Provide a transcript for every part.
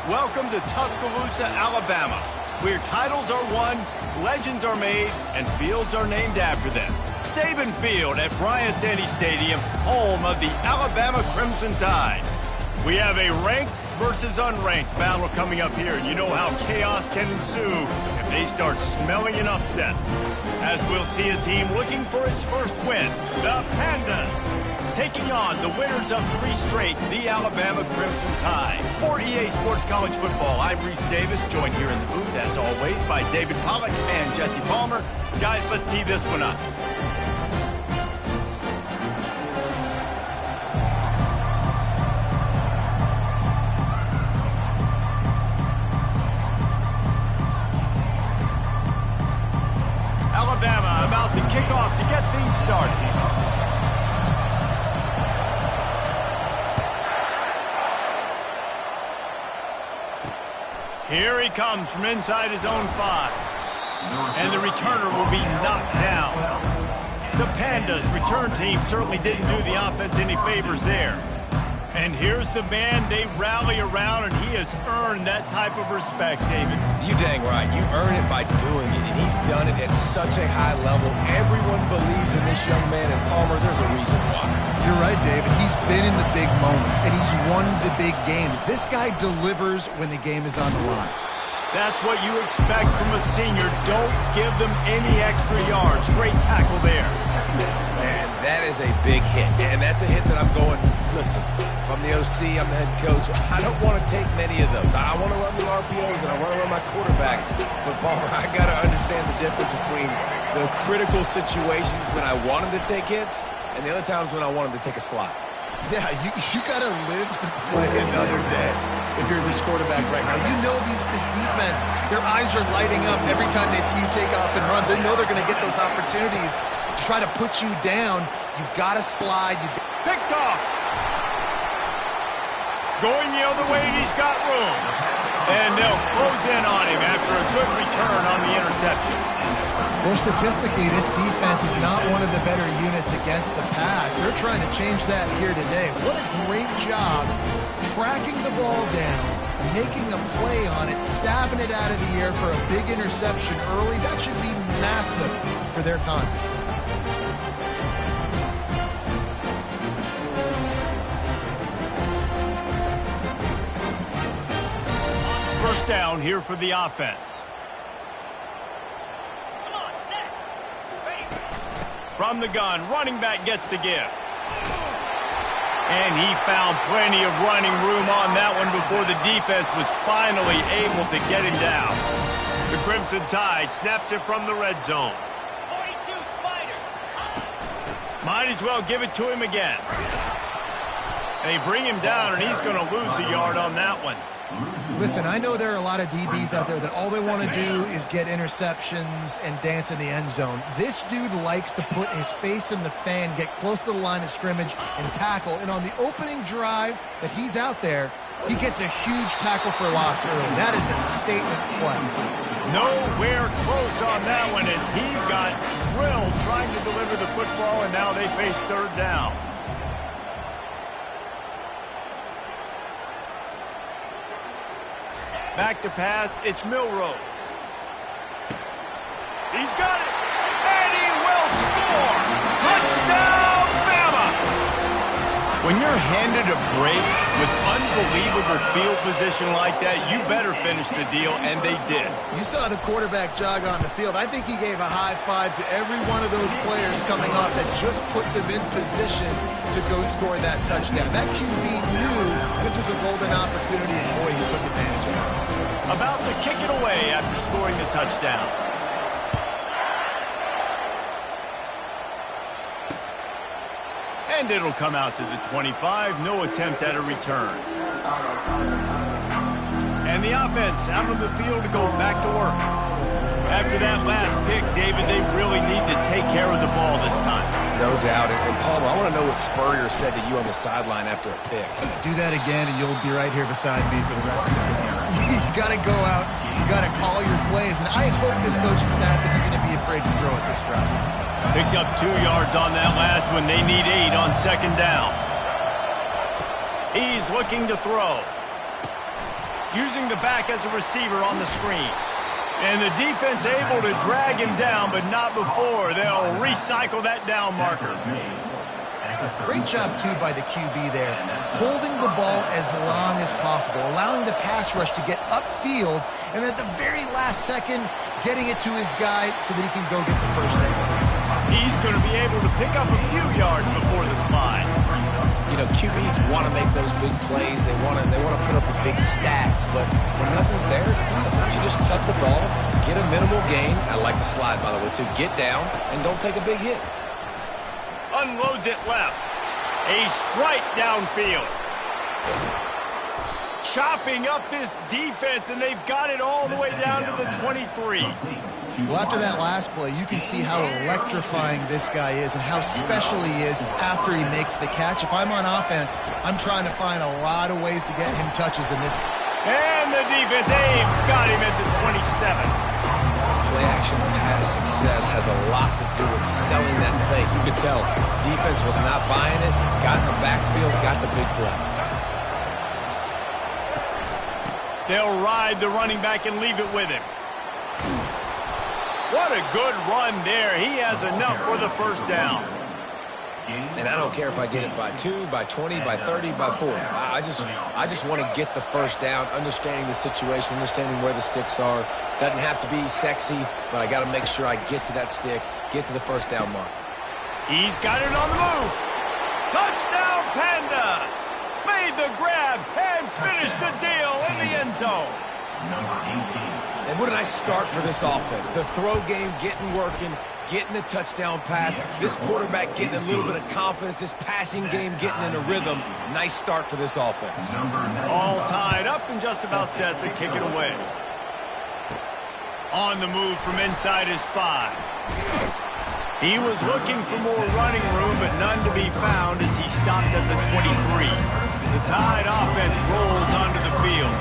Welcome to Tuscaloosa, Alabama, where titles are won, legends are made, and fields are named after them. Saban Field at Bryant-Denny Stadium, home of the Alabama Crimson Tide. We have a ranked versus unranked battle coming up here, and you know how chaos can ensue if they start smelling an upset. As we'll see a team looking for its first win, the Pandas, taking on the winners of 3 straight, the Alabama Crimson Tide. For EA Sports College Football, I'm Reese Davis, joined here in the booth, as always, by David Pollack and Jesse Palmer. Guys, let's tee this one up. Alabama about to kick off to get things started. Here he comes from inside his own 5. And the returner will be knocked down. The Pandas return team certainly didn't do the offense any favors there. And here's the man they rally around, and he has earned that type of respect, David. You dang right. You earn it by doing it, and he's done it at such a high level. Everyone believes in this young man, and Palmer, there's a reason why. You're right, David. He's been in the big moments, and he's won the big games. This guy delivers when the game is on the line. That's what you expect from a senior. Don't give them any extra yards. Great tackle there. Man, that is a big hit, and that's a hit that I'm going, listen, if I'm the OC, I'm the head coach, I don't want to take many of those. I want to run the RPOs, and I want to run my quarterback. But, Palmer, I got to understand the difference between the critical situations when I want him to take hits and the other times when I want him to take a slot. Yeah, you got to live to play another day if you're this quarterback right now. You know this defense, their eyes are lighting up every time they see you take off and run. They know they're going to get those opportunities to try to put you down. You've got to slide. Picked off. Going the other way, and he's got room. And they'll close in on him after a good return on the interception. Well, statistically, this defense is not one of the better units against the pass. They're trying to change that here today. What a great job tracking the ball down, making a play on it, stabbing it out of the air for a big interception early. That should be massive for their confidence. First down here for the offense. From the gun, running back gets to give. And he found plenty of running room on that one before the defense was finally able to get him down. The Crimson Tide snaps it from the red zone. 42 Spider. Might as well give it to him again. They bring him down, and he's going to lose a yard on that one. Listen, I know there are a lot of DBs out there that all they want to do is get interceptions and dance in the end zone. This dude likes to put his face in the fan, get close to the line of scrimmage, and tackle. And on the opening drive that he's out there, he gets a huge tackle for loss early. That is a statement play. Nowhere close on that one as he got drilled trying to deliver the football, and now they face third down. Back to pass, it's Milroe. He's got it, and he will score! Touchdown, Bama! When you're handed a break with unbelievable field position like that, you better finish the deal, and they did. You saw the quarterback jog on the field. I think he gave a high five to every one of those players coming off that just put them in position to go score that touchdown. That QB knew this was a golden opportunity, and boy, he took advantage of it. About to kick it away after scoring the touchdown. And it'll come out to the 25. No attempt at a return. And the offense out on the field to go back to work. After that last pick, David, they really need to take care of the ball this time. No doubt. And Palmer, I want to know what Spurrier said to you on the sideline after a pick. Do that again, and you'll be right here beside me for the rest of the game. You got to go out. You got to call your plays. And I hope this coaching staff isn't going to be afraid to throw it this route. Picked up 2 yards on that last one. They need 8 on second down. He's looking to throw. using the back as a receiver on the screen. And the defense able to drag him down, but not before. They'll recycle that down marker. Great job, too, by the QB there, holding the ball as long as possible, allowing the pass rush to get upfield, and at the very last second, getting it to his guy so that he can go get the first down. He's going to be able to pick up a few yards before the slide. You know, QBs want to make those big plays. They want to put up the big stats. But when nothing's there, sometimes you just tuck the ball, get a minimal gain. I like the slide, by the way, too. Get down and don't take a big hit. Unloads it left. A strike downfield. Chopping up this defense, and they've got it all the way down to the 23. Well, after that last play, you can see how electrifying this guy is and how special he is after he makes the catch. If I'm on offense, I'm trying to find a lot of ways to get him touches in this. And the defense, they've got him at the 27. Play action pass success has a lot to do with selling that fake. You could tell defense was not buying it, got in the backfield, got the big play. They'll ride the running back and leave it with him. What a good run there. He has enough for the first down. And I don't care if I get it by 2, by 20, by 30, by 40. I just want to get the first down, understanding the situation, understanding where the sticks are. Doesn't have to be sexy, but I got to make sure I get to that stick, get to the first down mark. He's got it on the move. Touchdown, Pandas. Made the grab and finished the deal in the end zone. And what a nice start for this offense. The throw game getting working, getting the touchdown pass. This quarterback getting a little bit of confidence. This passing game getting in a rhythm. Nice start for this offense. All tied up and just about set to kick it away. On the move from inside his 5. He was looking for more running room, but none to be found as he stopped at the 23. The Tide offense rolls onto the field.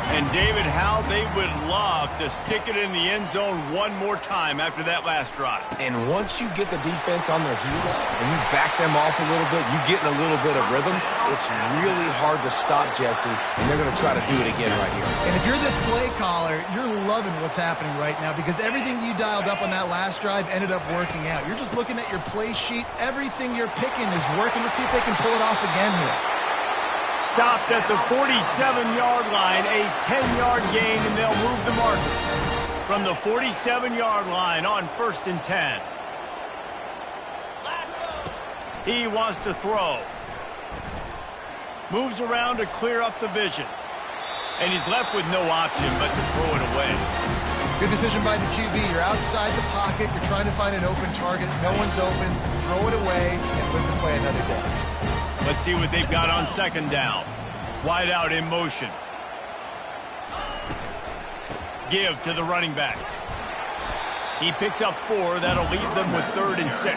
And, David, how they would love to stick it in the end zone one more time after that last drive. And once you get the defense on their heels and you back them off a little bit, you get in a little bit of rhythm, it's really hard to stop, Jesse, and they're going to try to do it again right here. And if you're this play caller, you're loving what's happening right now because everything you dialed up on that last drive ended up working out. You're just looking at your play sheet. Everything you're picking is working. Let's see if they can pull it off again here. Stopped at the 47-yard line, a 10-yard gain, and they'll move the markers from the 47-yard line on 1st and 10. He wants to throw. Moves around to clear up the vision. And he's left with no option but to throw it away. Good decision by the QB. You're outside the pocket. You're trying to find an open target. No one's open. Throw it away and live to play another day. Let's see what they've got on 2nd down. Wide out in motion. Give to the running back. He picks up 4. That'll leave them with 3rd and 6.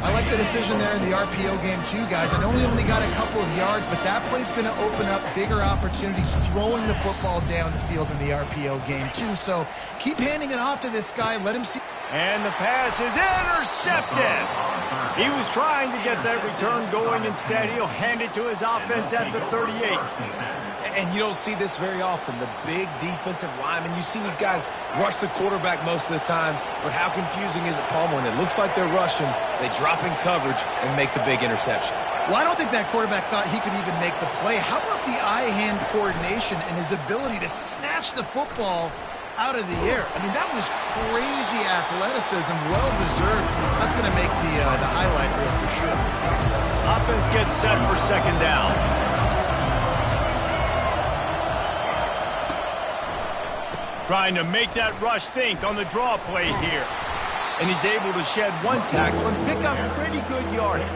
I like the decision there in the RPO game too, guys. I know we only got a couple of yards, but that play's going to open up bigger opportunities throwing the football down the field in the RPO game too. So keep handing it off to this guy. Let him see. And the pass is intercepted. He was trying to get that return going. Instead, he'll hand it to his offense at the 38. And you don't see this very often. The big defensive linemen, you see these guys rush the quarterback most of the time, but how confusing is it, Palmer? When it looks like they're rushing, they drop in coverage and make the big interception. Well, I don't think that quarterback thought he could even make the play. How about the eye-hand coordination and his ability to snatch the football out of the air? I mean, that was crazy athleticism, well-deserved. That's going to make the highlight reel for sure. Offense gets set for 2nd down. Trying to make that rush think on the draw play here. And he's able to shed 1 tackle and pick up pretty good yardage.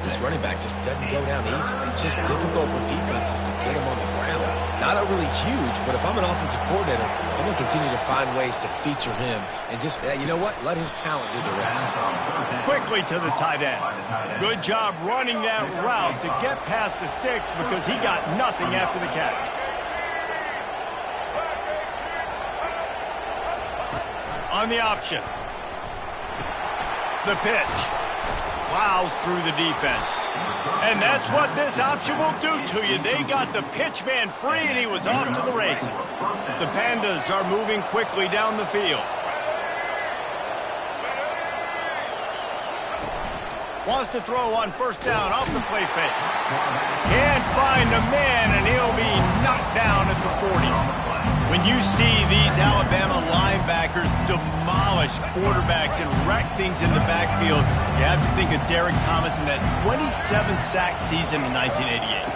This running back just doesn't go down easy. It's just difficult for defenses to get him on the ground. Not overly huge, but if I'm an offensive coordinator, I'm going to continue to find ways to feature him. And just, you know what? Let his talent do the rest. Quickly to the tight end. Good job running that route to get past the sticks because he got nothing after the catch. On the option. The pitch. Plows through the defense. And that's what this option will do to you. They got the pitch man free, and he was off to the races. The Pandas are moving quickly down the field. Wants to throw on first down off the play fake. Can't find a man, and he'll be knocked down at the 40. When you see these Alabama linebackers demolish quarterbacks and wreck things in the backfield, you have to think of Derek Thomas in that 27-sack season in 1988.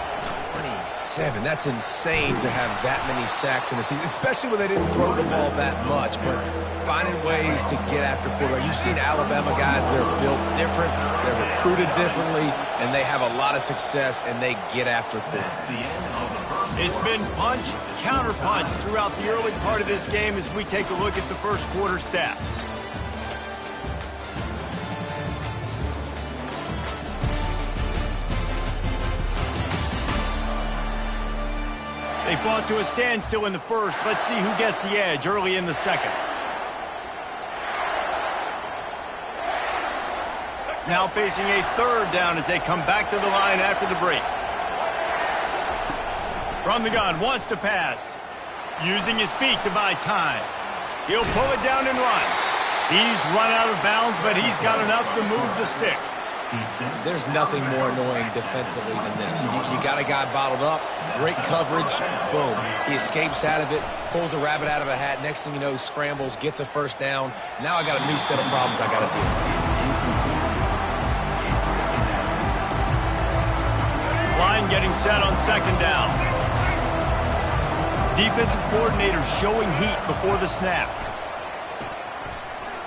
27. That's insane to have that many sacks in a season, especially when they didn't throw the ball that much. But finding ways to get after quarterback. You've seen Alabama guys, they're built different, they're recruited differently, and they have a lot of success, and they get after quarterbacks. It's been punch, counter-punch throughout the early part of this game as we take a look at the first quarter stats. They fought to a standstill in the first. Let's see who gets the edge early in the second. Now facing a third down as they come back to the line after the break. From the gun, wants to pass. Using his feet to buy time. He'll pull it down and run. He's run out of bounds, but he's got enough to move the sticks. There's nothing more annoying defensively than this. You got a guy bottled up, great coverage, boom. He escapes out of it, pulls a rabbit out of a hat. Next thing you know, scrambles, gets a first down. Now I got a new set of problems I got to deal with. Line getting set on second down. Defensive coordinator showing heat before the snap.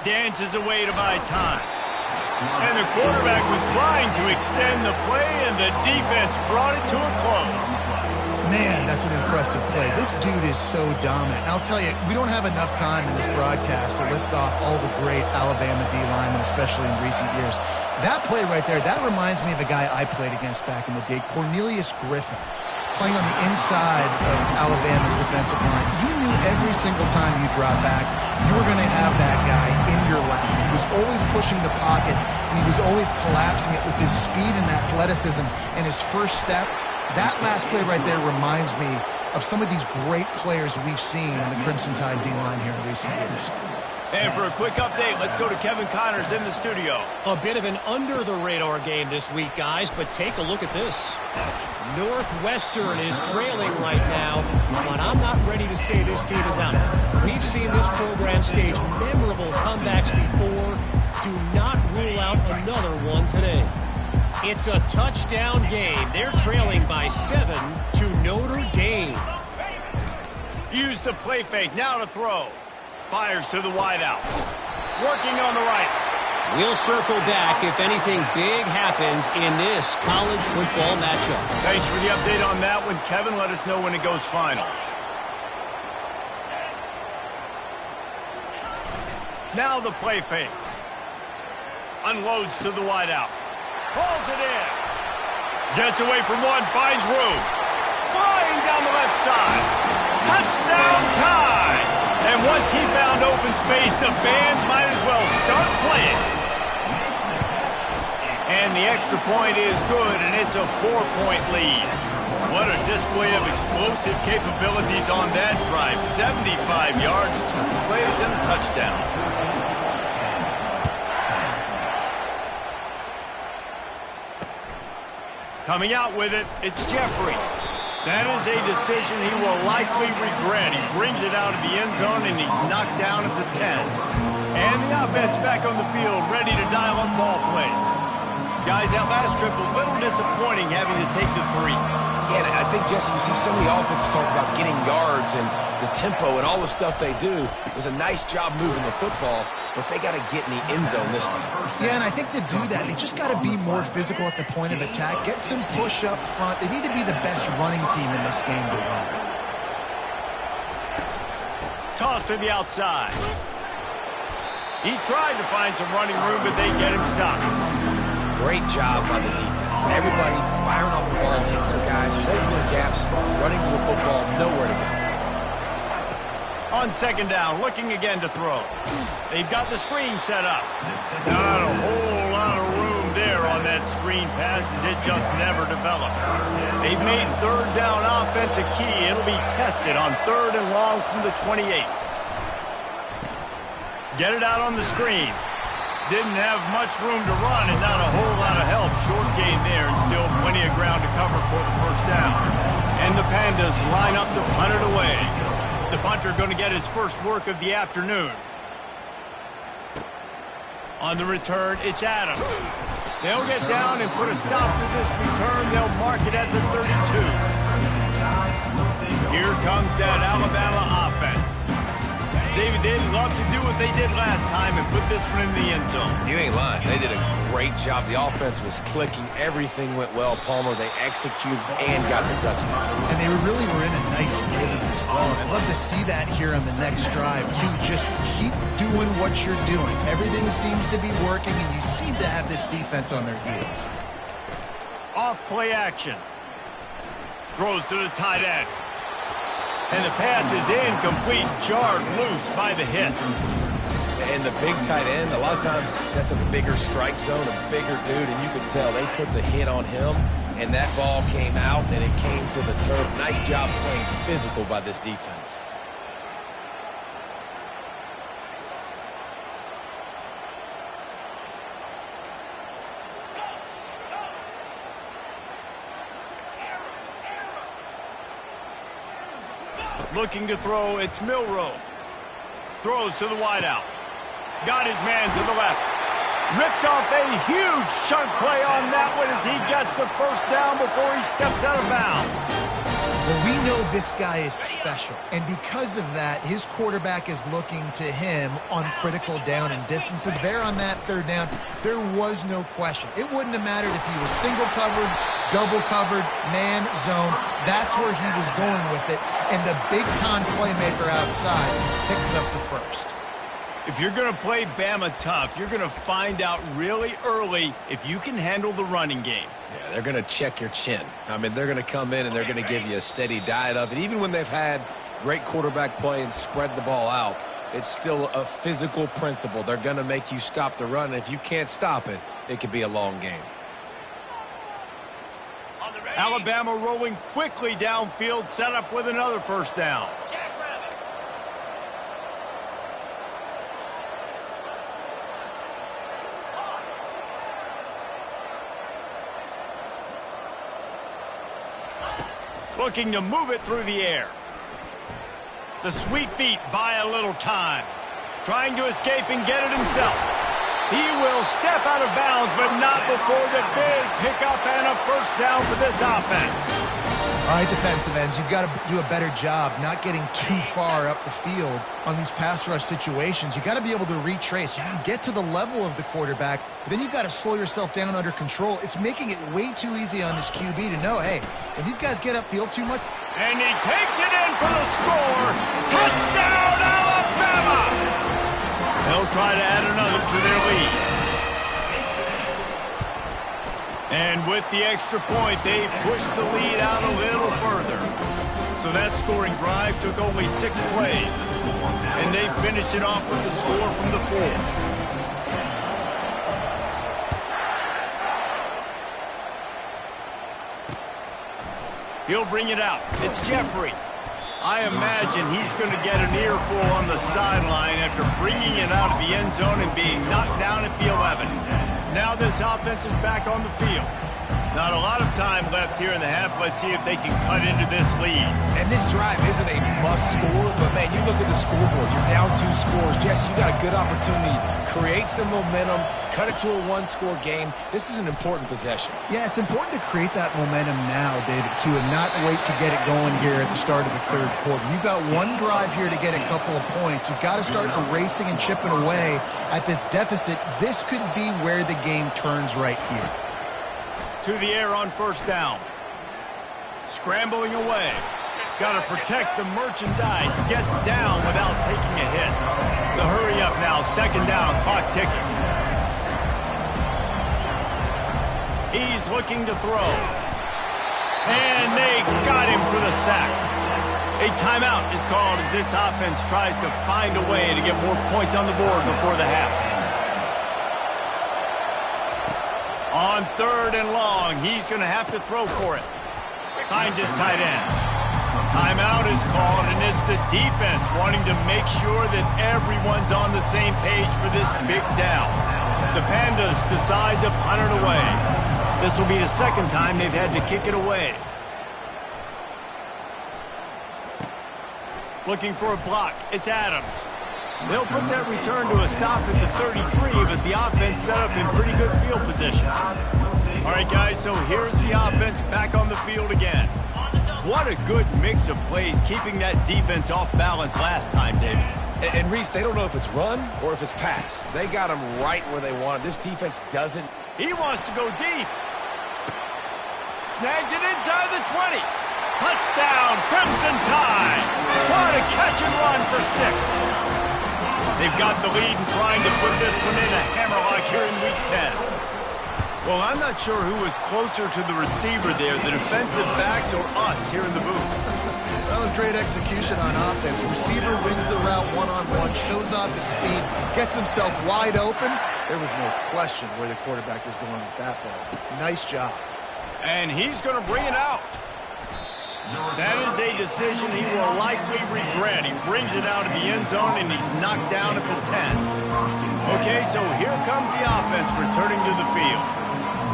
Dances away to buy time. And the quarterback was trying to extend the play, and the defense brought it to a close. Man, that's an impressive play. This dude is so dominant. And I'll tell you, we don't have enough time in this broadcast to list off all the great Alabama D linemen, especially in recent years. That play right there, that reminds me of a guy I played against back in the day, Cornelius Griffin, playing on the inside of Alabama's defensive line. You knew every single time you dropped back, you were going to have that guy in your lap. He was always pushing the pocket, and he was always collapsing it with his speed and athleticism and his first step. That last play right there reminds me of some of these great players we've seen in the Crimson Tide D-line here in recent years. And for a quick update, let's go to Kevin Connors in the studio. A bit of an under-the-radar game this week, guys, but take a look at this. Northwestern is trailing right now, but I'm not ready to say this team is out. We've seen this program stage memorable comebacks before. Do not rule out another one today. It's a touchdown game. They're trailing by 7 to Notre Dame. Use the play fake, now to throw. Fires to the wideout. Working on the right. We'll circle back if anything big happens in this college football matchup. Thanks for the update on that one, Kevin. Let us know when it goes final. Now the play fake. Unloads to the wideout. Pulls it in. Gets away from one, finds room. Flying down the left side. Touchdown time. And once he found open space, the band might as well start playing. And the extra point is good, and it's a 4-point lead. What a display of explosive capabilities on that drive. 75 yards, 2 plays, and a touchdown. Coming out with it, it's Jeffrey. That is a decision he will likely regret. He brings it out of the end zone, and he's knocked down at the 10. And the offense back on the field, ready to dial up ball plays. Guys, that last trip, a little disappointing having to take the 3. Yeah, and I think, Jesse, you see so many offenses talk about getting yards and the tempo and all the stuff they do. It was a nice job moving the football, but they got to get in the end zone this time. Yeah, and I think to do that, they just got to be more physical at the point of attack, get some push up front. They need to be the best running team in this game to win. Toss to the outside. He tried to find some running room, but they get him stopped. Great job by the defense. Everybody firing off the ball, hitting their guys, holding their gaps, running to the football, nowhere to go. On second down, looking again to throw. They've got the screen set up. Not a whole lot of room there on that screen passes, it just never developed. They've made third down offense a key. It'll be tested on 3rd and long from the 28. Get it out on the screen. Didn't have much room to run and not a whole lot of help. Short gain there and still plenty of ground to cover for the first down. And the Pandas line up to punt it away. The punter going to get his first work of the afternoon. On the return, it's Adams. They'll get down and put a stop to this return. They'll mark it at the 32. Here comes that Alabama offense. David, they'd love to do what they did last time and put this one in the end zone. You ain't lying. They did a great job. The offense was clicking. Everything went well. Palmer, they executed and got the touchdown. And they really were in a nice rhythm as well. I'd love to see that here on the next drive, too. Just keep doing what you're doing. Everything seems to be working, and you seem to have this defense on their heels. Off play action. Throws to the tight end. And the pass is incomplete, jarred loose by the hit. And the big tight end, a lot of times that's a bigger strike zone, a bigger dude, and you can tell they put the hit on him, and that ball came out, and it came to the turf. Nice job playing physical by this defense. Looking to throw, it's Milroe. Throws to the wideout. Got his man to the left. Ripped off a huge chunk play on that one as he gets the first down before he steps out of bounds. Well, we know this guy is special, and because of that, his quarterback is looking to him on critical down and distances. There on that 3rd down, there was no question. It wouldn't have mattered if he was single covered, double covered, man, zone. That's where he was going with it, and the big-time playmaker outside picks up the first. If you're going to play Bama tough, you're going to find out really early if you can handle the running game. Yeah, they're going to check your chin. I mean, they're going to come in and they're going to give you a steady diet of it. Even when they've had great quarterback play and spread the ball out, it's still a physical principle. They're going to make you stop the run, and if you can't stop it, it could be a long game. Alabama rolling quickly downfield, set up with another first down. Looking to move it through the air. The sweet feet buy a little time. Trying to escape and get it himself. He will step out of bounds, but not before the big pickup and a first down for this offense. All right, defensive ends, you've got to do a better job not getting too far up the field on these pass rush situations. You've got to be able to retrace. You can get to the level of the quarterback, but then you've got to slow yourself down under control. It's making it way too easy on this QB to know, hey, if these guys get upfield too much. And he takes it in for the score. Touchdown, Alabama! They'll try to add another to their lead. And with the extra point, they pushed the lead out a little further. So that scoring drive took only 6 plays. And they finished it off with the score from the 4th. He'll bring it out. It's Jeffrey. I imagine he's going to get an earful on the sideline after bringing it out of the end zone and being knocked down at the 11. Now this offense is back on the field. Not a lot of time left here in the half. Let's see if they can cut into this lead. And this drive isn't a must score, but, man, you look at the scoreboard. You're down 2 scores. Jesse, you got a good opportunity. Create some momentum. Cut it to a 1-score game. This is an important possession. Yeah, it's important to create that momentum now, David, too, and not wait to get it going here at the start of the 3rd quarter. You've got one drive here to get a couple of points. You've got to start erasing and chipping away at this deficit. This could be where the game turns right here. To the air on first down. Scrambling away. Got to protect the merchandise. Gets down without taking a hit. The hurry up now. 2nd down. Clock ticking. He's looking to throw. And they got him for the sack. A timeout is called as this offense tries to find a way to get more points on the board before the half. On 3rd and long, he's going to have to throw for it. Finds his tight end. Timeout is called, and it's the defense wanting to make sure that everyone's on the same page for this big down. The Pandas decide to punt it away. This will be the second time they've had to kick it away. Looking for a block. It's Adams. They'll put that return to a stop at the 33, but the offense set up in pretty good field position. All right, guys, so here's the offense back on the field again. What a good mix of plays, keeping that defense off balance last time, David. And Reese, they don't know if it's run or if it's pass. They got them right where they want. This defense doesn't. He wants to go deep. Snags it inside the 20. Touchdown, Crimson Tide. What a catch and run for 6. They've got the lead and trying to put this one in a hammerlock here in Week 10. Well, I'm not sure who was closer to the receiver there, the defensive backs or us here in the booth. That was great execution on offense. Receiver wins the route one-on-one, shows off his speed, gets himself wide open. There was no question where the quarterback was going with that ball. Nice job. And he's going to bring it out. That is a decision he will likely regret. He brings it out of the end zone, and he's knocked down at the 10. Okay, so here comes the offense returning to the field.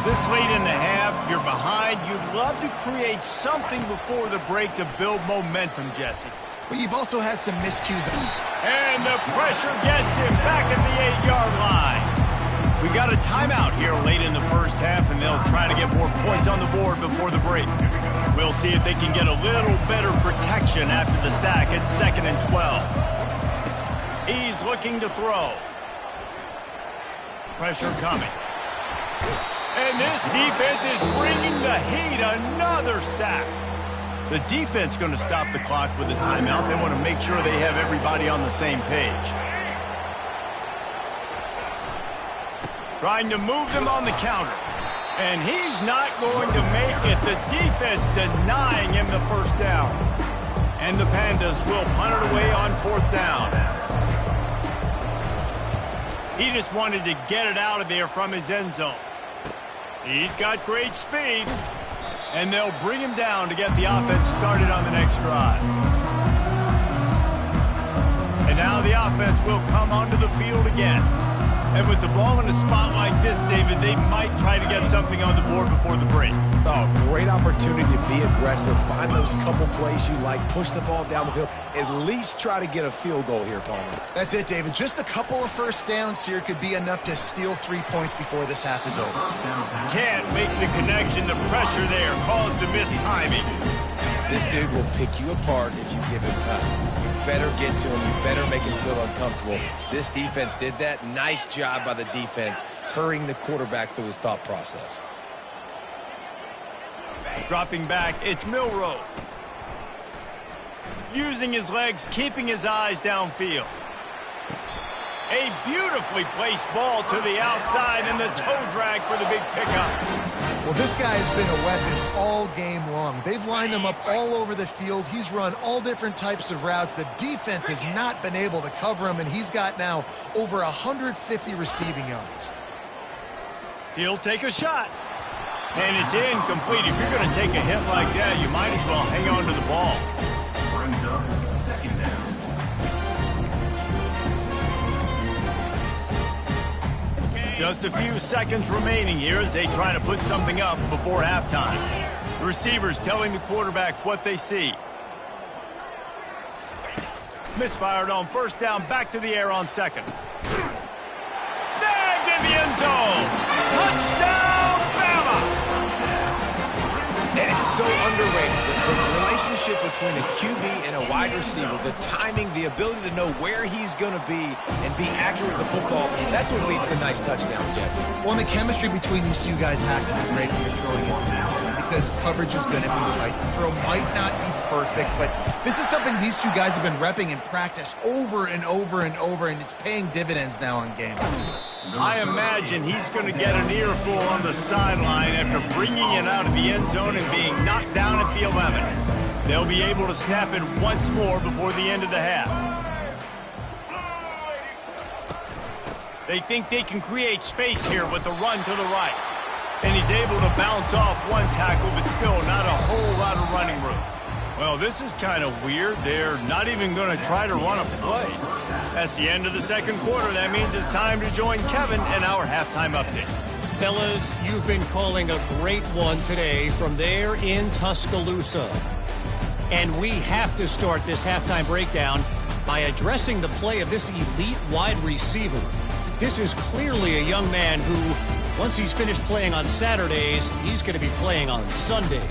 This late in the half, you're behind. You'd love to create something before the break to build momentum, Jesse. But you've also had some miscues. And the pressure gets him back at the 8-yard line. We got a timeout here late in the first half, and they'll try to get more points on the board before the break. We'll see if they can get a little better protection after the sack at 2nd and 12. He's looking to throw. Pressure coming. And this defense is bringing the heat. Another sack. The defense going to stop the clock with a timeout. They want to make sure they have everybody on the same page. Trying to move them on the counter. And he's not going to make it. The defense denying him the first down. And the Pandas will punt it away on 4th down. He just wanted to get it out of there from his end zone. He's got great speed. And they'll bring him down to get the offense started on the next drive. And now the offense will come onto the field again. And with the ball in a spot like this, David, they might try to get something on the board before the break. Oh, great opportunity to be aggressive. Find those couple plays you like. Push the ball down the field. At least try to get a field goal here, Palmer. That's it, David. Just a couple of first downs here could be enough to steal 3 points before this half is over. Can't make the connection. The pressure there caused the missed timing. This dude will pick you apart if you give him time. You better get to him. You better make him feel uncomfortable. This defense did that. Nice job by the defense, hurrying the quarterback through his thought process. Dropping back, it's Milroe. Using his legs, keeping his eyes downfield. A beautifully placed ball to the outside, and the toe drag for the big pickup. Well, this guy has been a weapon all game long. They've lined him up all over the field. He's run all different types of routes. The defense has not been able to cover him, and he's got now over 150 receiving yards. He'll take a shot. And it's incomplete. If you're going to take a hit like that, you might as well hang on to the ball. Brings up 2nd down. Just a few seconds remaining here as they try to put something up before halftime. The receivers telling the quarterback what they see. Misfired on 1st down, back to the air on 2nd. Snagged in the end zone. Touchdown, Bama! And it's so underrated. The relationship between a QB and a wide receiver, the timing, the ability to know where he's going to be and be accurate with the football, that's what leads to nice touchdowns, Jesse. Well, and the chemistry between these two guys has to be great when you're throwing it because coverage is going to be tight. The throw might not be perfect, but this is something these two guys have been repping in practice over and over and over, and it's paying dividends now on game. I imagine he's going to get an earful on the sideline after bringing it out of the end zone and being knocked down at the 11. They'll be able to snap it once more before the end of the half. They think they can create space here with the run to the right. And he's able to bounce off one tackle, but still not a whole lot of running room. Well, this is kind of weird. They're not even going to try to run a play. That's the end of the second quarter. That means it's time to join Kevin in our halftime update. Fellas, you've been calling a great one today from there in Tuscaloosa. And we have to start this halftime breakdown by addressing the play of this elite wide receiver. This is clearly a young man who, once he's finished playing on Saturdays, he's going to be playing on Sundays.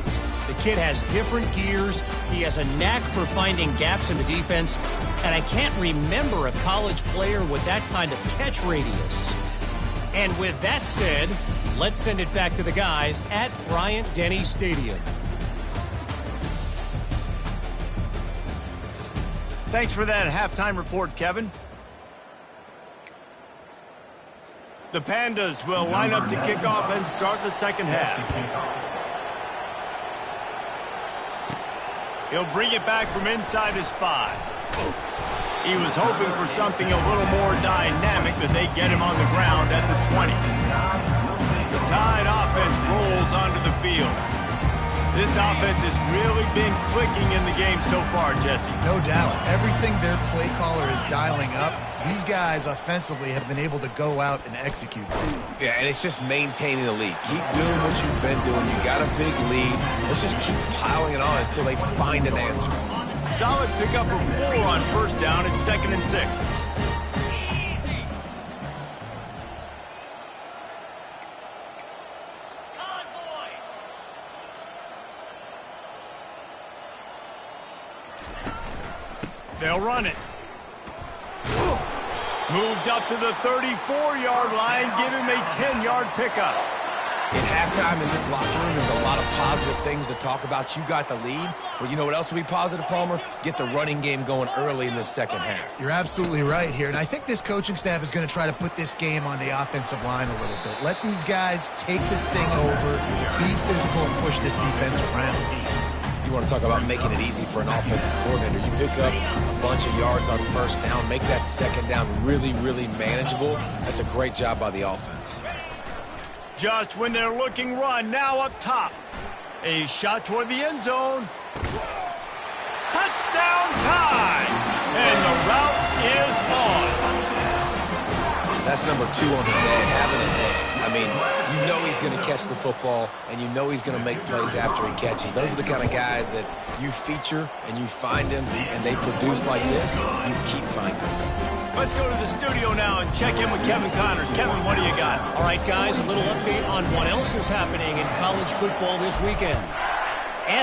The kid has different gears. He has a knack for finding gaps in the defense. And I can't remember a college player with that kind of catch radius. And with that said, let's send it back to the guys at Bryant-Denny Stadium. Thanks for that halftime report, Kevin. The Pandas will line up to kick off and start the second half. He'll bring it back from inside his 5. He was hoping for something a little more dynamic, but they get him on the ground at the 20. The Tide offense rolls onto the field. This offense has really been clicking in the game so far, Jesse. No doubt. Everything their play caller is dialing up, these guys offensively have been able to go out and execute. Yeah, and it's just maintaining the lead. Keep doing what you've been doing. You got a big lead. Let's just keep piling it on until they find an answer. Solid pickup of 4 on first down. It's 2nd and 6. They'll run it. Moves up to the 34-yard line. Give him a 10-yard pickup. In halftime in this locker room, there's a lot of positive things to talk about. You got the lead, but you know what else will be positive, Palmer? Get the running game going early in the second half. You're absolutely right here, and I think this coaching staff is going to try to put this game on the offensive line a little bit. Let these guys take this thing over, be physical, and push this defense around. You want to talk about making it easy for an offensive coordinator. You pick up a bunch of yards on first down, make that second down really, really manageable. That's a great job by the offense. Just when they're looking run, now up top. A shot toward the end zone. Touchdown Tide! And the route is on. That's number 2 on the day, having a day. I mean, you know he's going to catch the football, and you know he's going to make plays after he catches. Those are the kind of guys that you feature, and you find them, and they produce like this. You keep finding them. Let's go to the studio now and check in with Kevin Connors. Kevin, what do you got? All right, guys, a little update on what else is happening in college football this weekend.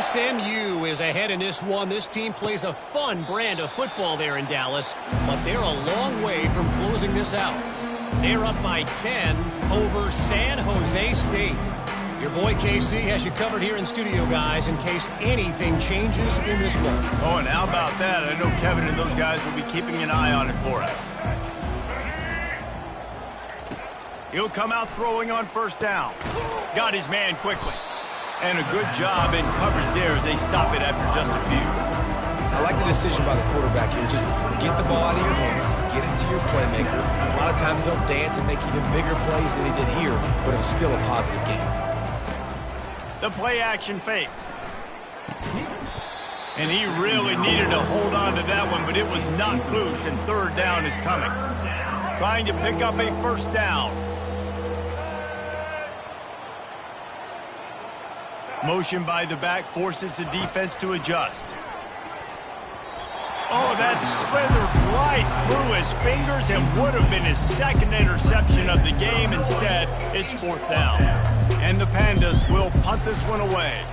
SMU is ahead in this one. This team plays a fun brand of football there in Dallas, but they're a long way from closing this out. They're up by 10 over San Jose State. Your boy KC has you covered here in studio, guys, in case anything changes in this one. Oh, and how about that? I know Kevin and those guys will be keeping an eye on it for us. He'll come out throwing on first down. Got his man quickly. And a good job in coverage there as they stop it after just a few. I like the decision by the quarterback here. Just get the ball out of your hands, get it to your playmaker. A lot of times he'll dance and make even bigger plays than he did here, but it was still a positive game. The play action fake. And he really needed to hold on to that one, but it was not loose, and third down is coming. Trying to pick up a first down. Motion by the back forces the defense to adjust. Oh, that slithered right through his fingers and would have been his second interception of the game. Instead, it's fourth down. And the Pandas will punt this one away.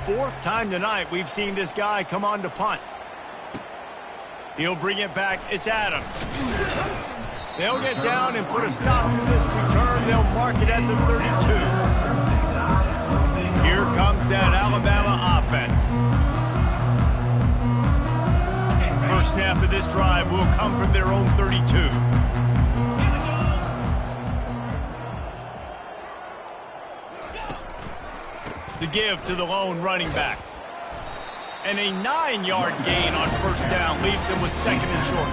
Fourth time tonight we've seen this guy come on to punt. He'll bring it back. It's Adams. They'll get down and put a stop to this return. They'll mark it at the 32. Here comes that Alabama offense. First snap of this drive will come from their own 32. The give to the lone running back. And a 9-yard gain on first down leaves him with second and short.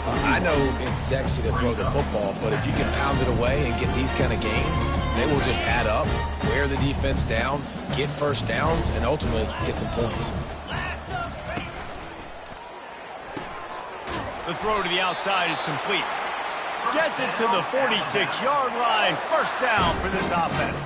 I know it's sexy to throw the football, but if you can pound it away and get these kind of gains, they will just add up, wear the defense down, get first downs, and ultimately get some points. The throw to the outside is complete. Gets it to the 46-yard line. First down for this offense.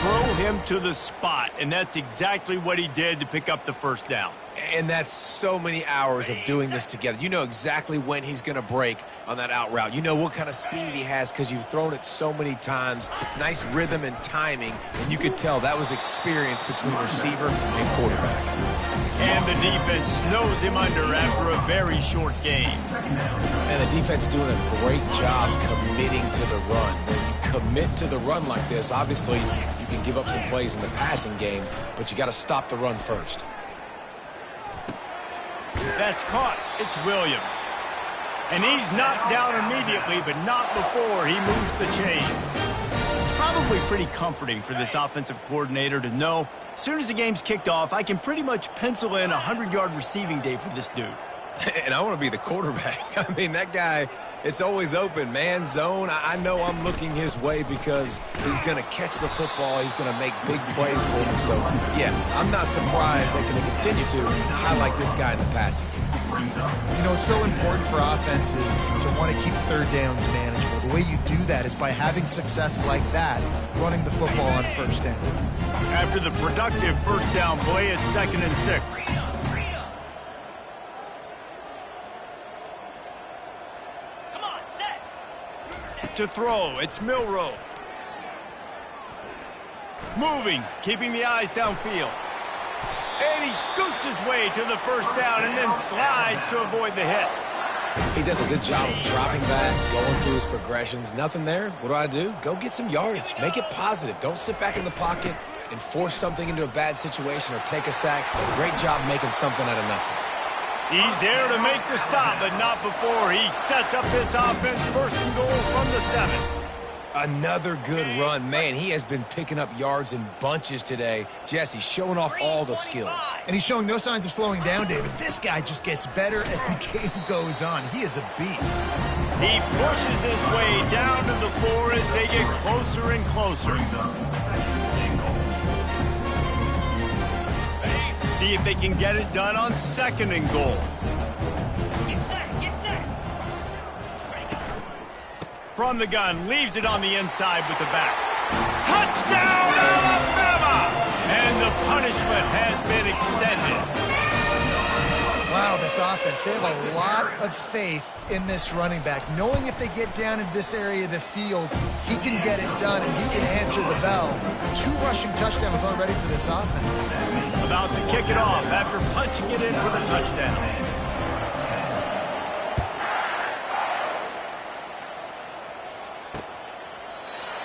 Throw him to the spot, and that's exactly what he did to pick up the first down. And that's so many hours of doing this together. You know exactly when he's going to break on that out route. You know what kind of speed he has because you've thrown it so many times. Nice rhythm and timing, and you could tell that was experience between receiver and quarterback. And the defense snows him under after a very short game. And the defense doing a great job committing to the run. When you commit to the run like this, obviously you can give up some plays in the passing game, but you got to stop the run first. That's caught. It's Williams. And he's knocked down immediately, but not before he moves the chains. It's probably pretty comforting for this offensive coordinator to know as soon as the game's kicked off, I can pretty much pencil in a 100-yard receiving day for this dude. And I want to be the quarterback. I mean, that guy, it's always open, man, zone. I know I'm looking his way because he's going to catch the football. He's going to make big plays for me. So, yeah, I'm not surprised they're going to continue to highlight this guy in the passing game. You know, it's so important for offenses to want to keep third downs manageable. The way you do that is by having success like that, running the football on first down. After the productive first down play, it's 2nd and 6. To throw, it's Milroe. Moving, keeping the eyes downfield. And he scoots his way to the first down and then slides to avoid the hit. He does a good job of dropping back, going through his progressions. Nothing there. What do? Go get some yardage. Make it positive. Don't sit back in the pocket and force something into a bad situation or take a sack. Great job making something out of nothing. He's there to make the stop, but not before he sets up this offense. 1st and goal from the 7. Another good run. Man, he has been picking up yards in bunches today. Jesse showing off all the skills. And he's showing no signs of slowing down, David. This guy just gets better as the game goes on. He is a beast. He pushes his way down to the floor as they get closer and closer. See if they can get it done on 2nd and goal. From the gun, leaves it on the inside with the back. Touchdown, Alabama! And the punishment has been extended. Wow, this offense, they have a lot of faith in this running back, knowing if they get down into this area of the field, he can get it done and he can answer the bell. 2 rushing touchdowns already for this offense. About to kick it off after punching it in for the touchdown.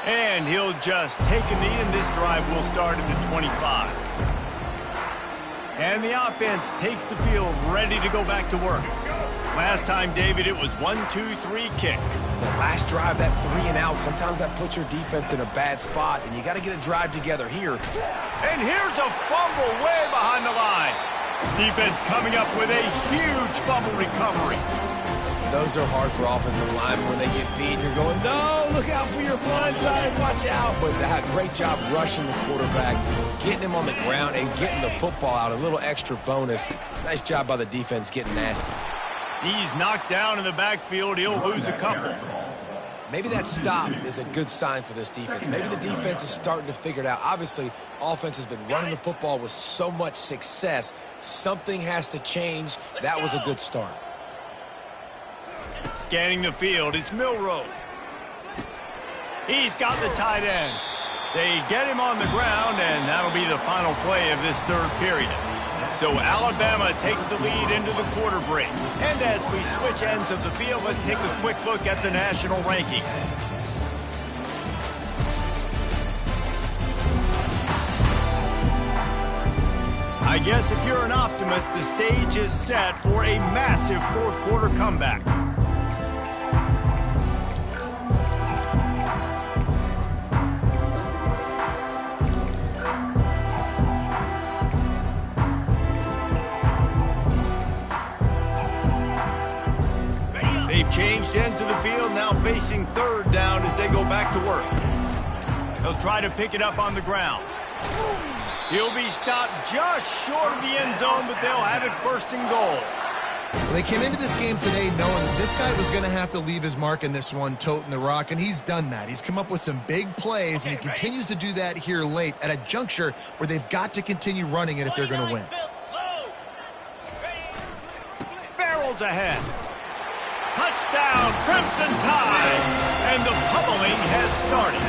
And he'll just take a knee, and this drive will start at the 25. And the offense takes the field, ready to go back to work. Last time, David, it was 1-2-3 kick. The last drive, that 3 and out, sometimes that puts your defense in a bad spot, and you got to get a drive together here. And here's a fumble way behind the line. Defense coming up with a huge fumble recovery. Those are hard for offensive linemen when they get beat. You're going, no, look out for your blind side, watch out. But that great job rushing the quarterback, getting him on the ground, and getting the football out. A little extra bonus. Nice job by the defense getting nasty. He's knocked down in the backfield. He'll lose a couple. Maybe that stop is a good sign for this defense. Maybe the defense is starting to figure it out. Obviously, offense has been running the football with so much success. Something has to change. That was a good start. Scanning the field, it's Milroe. He's got the tight end. They get him on the ground, and that'll be the final play of this 3rd period. So Alabama takes the lead into the quarter break. And as we switch ends of the field, let's take a quick look at the national rankings. I guess if you're an optimist, the stage is set for a massive 4th quarter comeback. changed ends of the field, now facing third down as they go back to work. They'll try to pick it up on the ground. He'll be stopped just short of the end zone, but they'll have it first and goal. Well, they came into this game today knowing that this guy was going to have to leave his mark in this one, toting the rock, and he's done that. He's come up with some big plays, and he continues to do that here late at a juncture where they've got to continue running it if they're going to win. Barrels ahead. Touchdown, Crimson Tide, and the pummeling has started.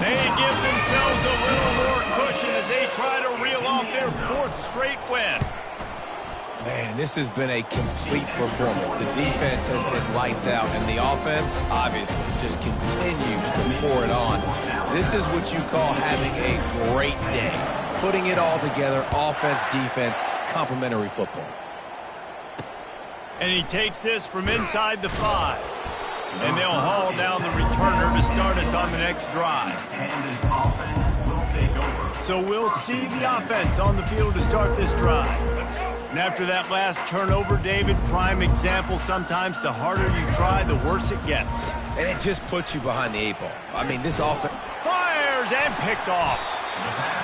They give themselves a little more cushion as they try to reel off their fourth straight win. Man, this has been a complete performance. The defense has been lights out, and the offense, obviously, just continues to pour it on. This is what you call having a great day. Putting it all together, offense, defense, complementary football. And he takes this from inside the 5. And they'll haul down the returner to start us on the next drive. And this offense will take over. So we'll see the offense on the field to start this drive. And after that last turnover, David, prime example, sometimes the harder you try, the worse it gets. And it just puts you behind the 8 ball. I mean, this offense... Fires and picked off.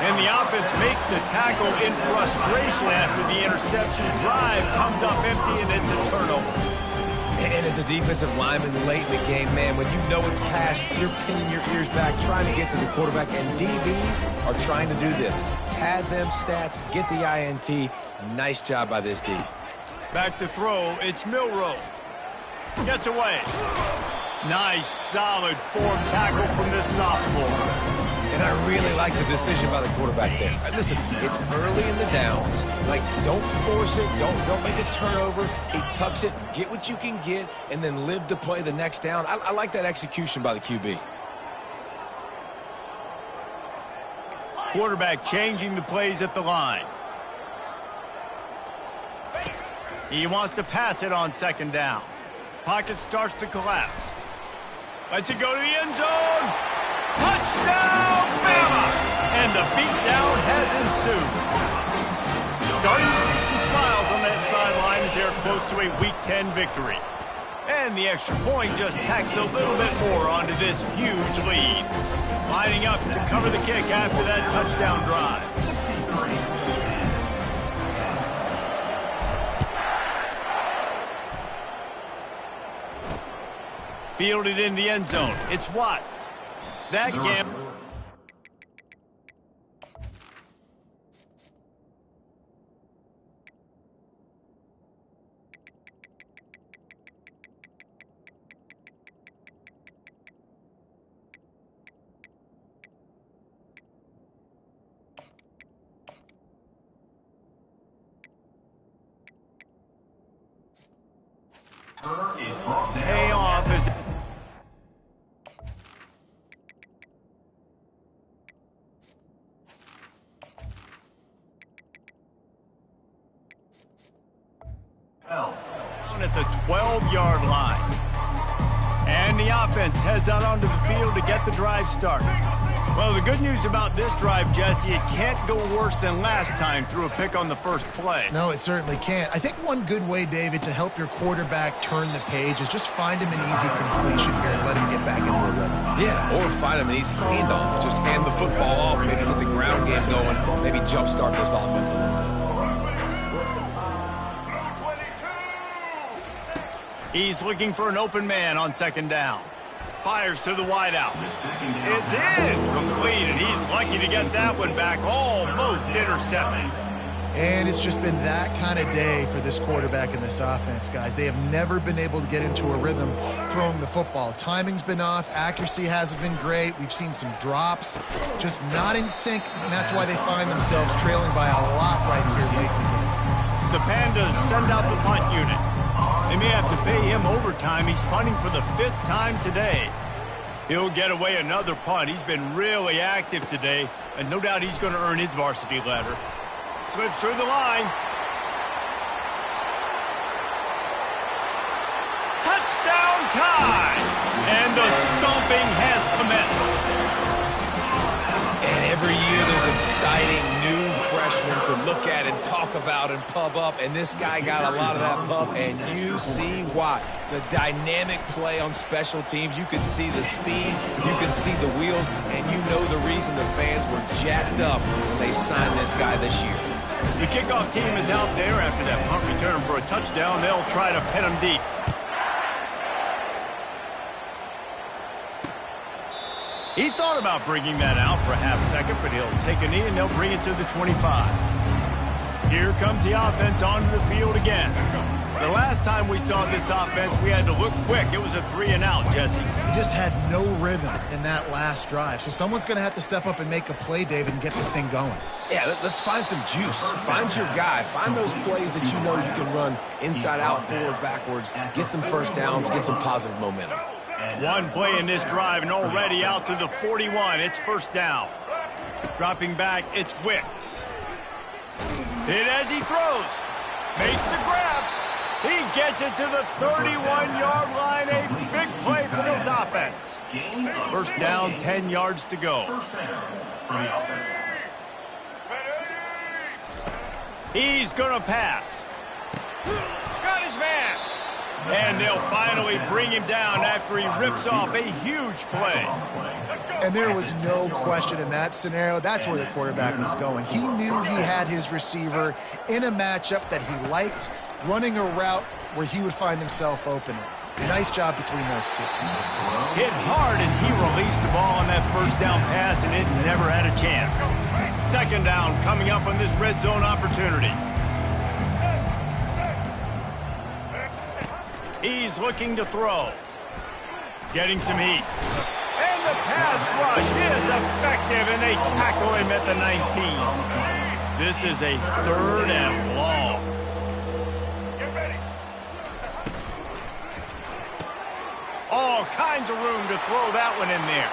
And the offense makes the tackle in frustration after the interception. Drive comes up empty, and it's a turnover. And as a defensive lineman late in the game, man, when you know it's past, you're pinning your ears back, trying to get to the quarterback, and DBs are trying to do this. Pad them stats, get the INT. Nice job by this D. Back to throw, it's Milroe. Gets away. Nice, solid form tackle from this sophomore. And I really like the decision by the quarterback there. Listen, it's early in the downs. Like, don't force it. Don't make a turnover. He tucks it, get what you can get, and then live to play the next down. I like that execution by the QB. Quarterback changing the plays at the line. He wants to pass it on second down. Pocket starts to collapse. Lets it go to the end zone. Touchdown, Bama! And the beatdown has ensued. Starting to see some smiles on that sideline as they're close to a Week 10 victory. And the extra point just tacks a little bit more onto this huge lead. Lining up to cover the kick after that touchdown drive. Fielded in the end zone. It's Watts. That gamble. Payoff is. Down at the 12-yard line. And the offense heads out onto the field to get the drive started. Well, the good news about this drive, Jesse, it can't go worse than last time through a pick on the first play. No, it certainly can't. I think one good way, David, to help your quarterback turn the page is just find him an easy completion here and let him get back into a rhythm. Yeah, or find him an easy handoff. Just hand the football off, maybe get the ground game going, maybe jumpstart this offense a little bit. He's looking for an open man on second down. Fires to the wideout. It's in. Complete, and he's lucky to get that one back. Almost intercepted. And it's just been that kind of day for this quarterback and this offense, guys. They have never been able to get into a rhythm throwing the football. Timing's been off. Accuracy hasn't been great. We've seen some drops. Just not in sync, and that's why they find themselves trailing by a lot right here late in the game. The Pandas send out the punt unit. They may have to pay him overtime. He's punting for the 5th time today. He'll get away another punt. He's been really active today, and no doubt he's going to earn his varsity letter. Slips through the line. Touchdown time! And the stomping has commenced. And every year there's exciting new freshmen to look look at and talk about and pub up, and this guy got a lot of that pub, and you see why. The dynamic play on special teams, you can see the speed, you can see the wheels, and you know the reason the fans were jacked up when they signed this guy this year. The kickoff team is out there after that punt return for a touchdown. They'll try to pin him deep. He thought about bringing that out for a half second, but he'll take a knee and they'll bring it to the 25. Here comes the offense onto the field again. The last time we saw this offense, we had to look quick. It was a 3-and-out, Jesse. He just had no rhythm in that last drive. So someone's going to have to step up and make a play, David, and get this thing going. Yeah, let's find some juice. Find your guy. Find those plays that you know you can run inside out, forward, backwards. Get some first downs. Get some positive momentum. One play in this drive and already out to the 41. It's first down. Dropping back, it's Wicks. Hit as he throws. Makes the grab. He gets it to the 31-yard line. A big play for this offense. First down, 10 yards to go. He's going to pass. Got his man. And they'll finally bring him down after he rips off a huge play. And there was no question in that scenario. That's where the quarterback was going. He knew he had his receiver in a matchup that he liked, running a route where he would find himself open. Nice job between those two. Hit hard as he released the ball on that first down pass, and it never had a chance. Second down coming up on this red zone opportunity. He's looking to throw. Getting some heat. And the pass rush is effective, and they tackle him at the 19. This is a 3rd and long. All kinds of room to throw that one in there.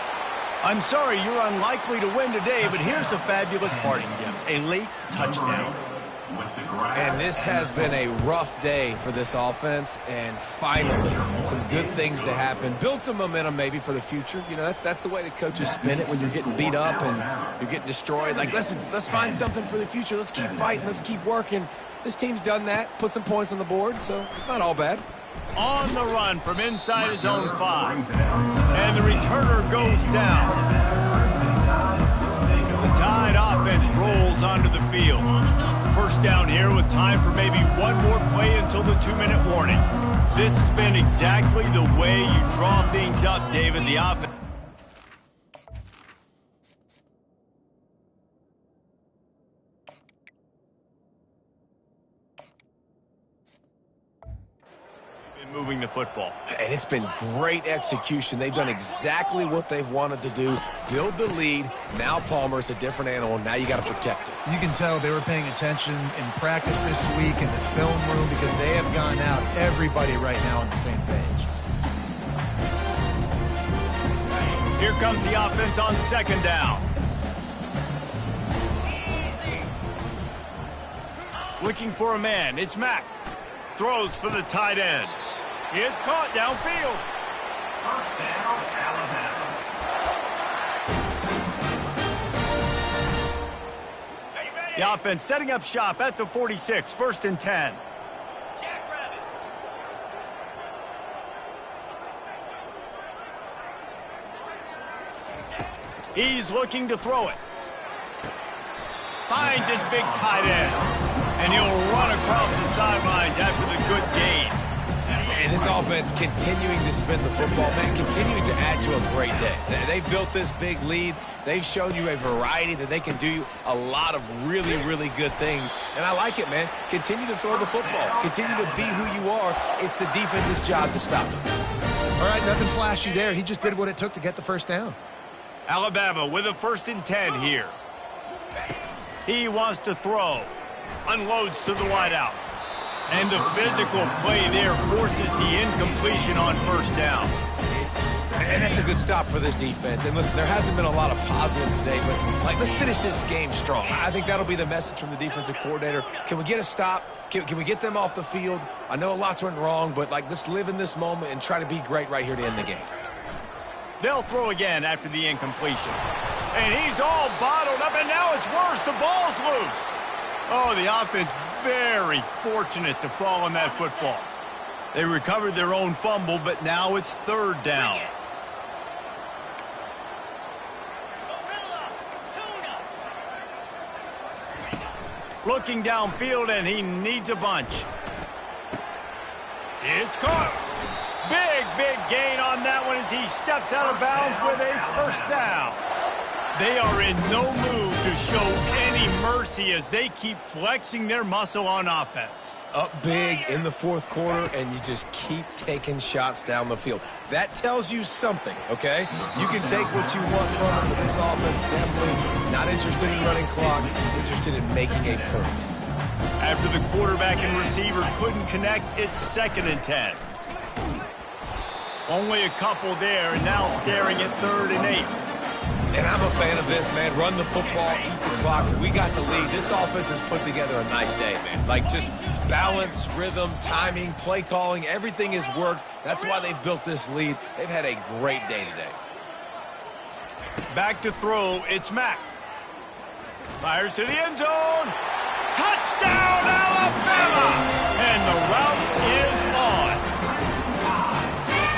I'm sorry, you're unlikely to win today, but here's a fabulous parting gift. A late touchdown. And this has been a rough day for this offense, and finally some good things to happen. Build some momentum maybe for the future. You know, that's the way the coaches spin it when you're getting beat up and you're getting destroyed. Like, listen, let's find something for the future. Let's keep fighting. Let's keep working. This team's done that, put some points on the board, so it's not all bad. On the run from inside his own 5. And the returner goes down. The Tide offense rolls onto the field. First down here with time for maybe one more play until the 2-minute warning. This has been exactly the way you draw things up, David. The offense. Moving the football. And it's been great execution. They've done exactly what they've wanted to do. Build the lead. Now Palmer's a different animal. Now you got to protect it. You can tell they were paying attention in practice this week in the film room because they have gone out, everybody right now on the same page. Here comes the offense on second down. Looking for a man. It's Mack. Throws for the tight end. It's caught downfield. First down, Alabama. The offense setting up shop at the 46, 1st and 10. He's looking to throw it. Finds his big tight end. And he'll run across the sidelines after the good gain. And this offense continuing to spin the football, man, continuing to add to a great day. They've built this big lead. They've shown you a variety that they can do a lot of really, really good things. And I like it, man. Continue to throw the football. Continue to be who you are. It's the defense's job to stop them. All right, nothing flashy there. He just did what it took to get the first down. Alabama with a 1st and 10 here. He wants to throw. Unloads to the wideout. And the physical play there forces the incompletion on first down. And that's a good stop for this defense. And listen, there hasn't been a lot of positive today, but let's finish this game strong. I think that'll be the message from the defensive coordinator. Can we get a stop? Can we get them off the field? I know lots went wrong, but let's live in this moment and try to be great right here to end the game. They'll throw again after the incompletion. And he's all bottled up, and now it's worse. The ball's loose. Oh, the offense very fortunate to fall on that football. They recovered their own fumble, but now it's third down. Looking downfield, and he needs a bunch. It's caught. Big gain on that one as he steps out of bounds with a first down. They are in no mood to show any mercy as they keep flexing their muscle on offense. Up big in the fourth quarter, and you just keep taking shots down the field. That tells you something, okay? You can take what you want from them, but this offense definitely not interested in running clock, interested in making a point. After the quarterback and receiver couldn't connect, it's 2nd and 10. Only a couple there, and now staring at 3rd and 8. And I'm a fan of this, man. Run the football, eat the clock. We got the lead. This offense has put together a nice day, man. Like, just balance, rhythm, timing, play calling, everything has worked. That's why they've built this lead. They've had a great day today. Back to throw, it's Mack. Fires to the end zone. Touchdown, Alabama! And the route is on.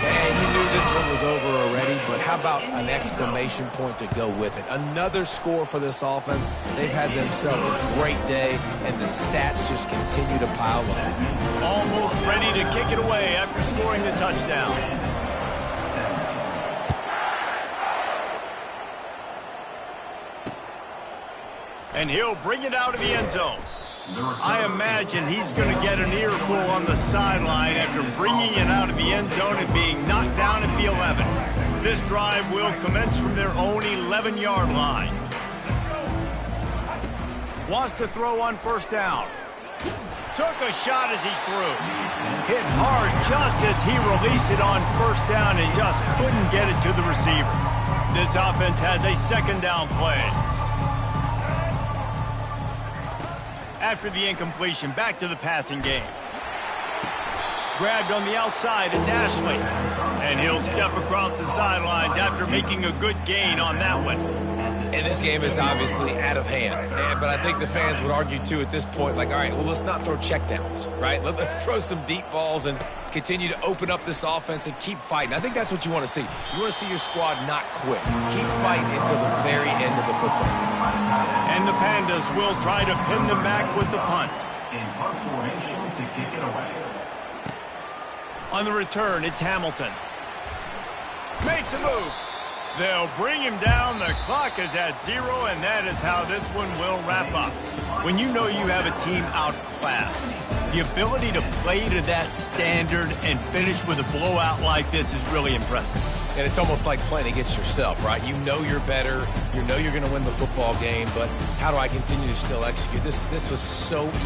Man, you knew this one was over already, but how about an exclamation point to go with it? Another score for this offense. They've had themselves a great day, and the stats just continue to pile up. Almost ready to kick it away after scoring the touchdown. And he'll bring it out of the end zone. I imagine he's going to get an earful on the sideline after bringing it out of the end zone and being knocked down at the 11. This drive will commence from their own 11-yard line. Wants to throw on first down. Took a shot as he threw. Hit hard just as he released it on first down and just couldn't get it to the receiver. This offense has a 2nd down play. After the incompletion, back to the passing game. Grabbed on the outside, it's Ashley. And he'll step across the sidelines after making a good gain on that one. And this game is obviously out of hand. But I think the fans would argue, too, at this point, like, all right, well, let's not throw checkdowns, right? Let's throw some deep balls and continue to open up this offense and keep fighting. I think that's what you want to see. You want to see your squad not quit. Keep fighting until the very end of the football game. And the Pandas will try to pin them back with the punt. In punt formation to kick it away. On the return, it's Hamilton. Makes a move. They'll bring him down. The clock is at 0, and that is how this one will wrap up. When you know you have a team outclassed, the ability to play to that standard and finish with a blowout like this is really impressive. And it's almost like playing against yourself, right? You know you're better. You know you're going to win the football game, but how do I continue to still execute? This was so easy.